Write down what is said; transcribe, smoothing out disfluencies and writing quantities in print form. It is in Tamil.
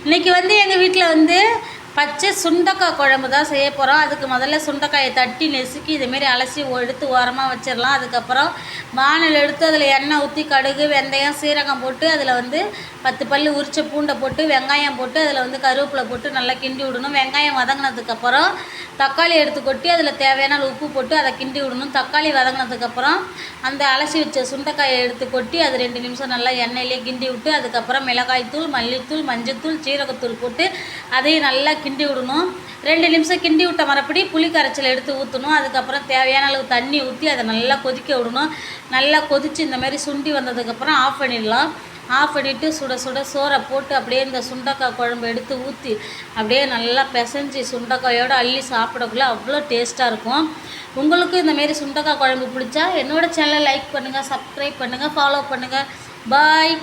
இன்றைக்கி வந்து எங்கள் வீட்டில் வந்து பச்சை சுண்டக்காய் குழம்பு தான் செய்ய போகிறோம். அதுக்கு முதல்ல சுண்டைக்காயை தட்டி நெசுக்கி இதுமாரி அலசி எடுத்து ஓரமாக வச்சிடலாம். அதுக்கப்புறம் வானல் எடுத்து அதில் எண்ணெய் ஊற்றி கடுகு வெந்தயம் சீரகம் போட்டு அதில் வந்து 10 பல் உரிச்ச பூண்டை போட்டு வெங்காயம் போட்டு அதில் வந்து கருவேப்பிலை போட்டு நல்லா கிண்டி விடணும். வெங்காயம் வதங்கினதுக்கப்புறம் தக்காளி எடுத்து கொட்டி அதில் தேவையான உப்பு போட்டு அதை கிண்டி விடணும். தக்காளி வதங்கினதுக்கப்புறம் அந்த அலசி வச்ச சுண்டைக்காயை எடுத்து கொட்டி அது 2 நிமிஷம் நல்லா எண்ணெயிலே கிண்டி விட்டு அதுக்கப்புறம் மிளகாய்த்தூள் மல்லித்தூள் மஞ்சத்தூள் சீரகத்தூள் போட்டு அதையும் நல்லா கிண்டி விடணும். 2 நிமிஷம் கிண்டி விட்ட மறுபடி புளி கரைச்சல் எடுத்து ஊற்றணும். அதுக்கப்புறம் தேவையான அளவு தண்ணி ஊற்றி அதை நல்லா கொதிக்க விடணும். நல்லா கொதித்து இந்த மாதிரி சுண்டி வந்ததுக்கப்புறம் ஆஃப் பண்ணிடலாம். ஆஃப் பண்ணிவிட்டு சுட சுட சோறை போட்டு அப்படியே இந்த சுண்டைக்காய் குழம்பு எடுத்து ஊற்றி அப்படியே நல்லா பிசைஞ்சு சுண்டைக்காயோடு அள்ளி சாப்பிடக்குள்ள அவ்வளோ டேஸ்ட்டாக இருக்கும். உங்களுக்கும் இந்தமாரி சுண்டைக்காய் குழம்பு பிடிச்சா என்னோடய சேனலை லைக் பண்ணுங்கள், சப்ஸ்கிரைப் பண்ணுங்கள், ஃபாலோ பண்ணுங்கள். பாய்.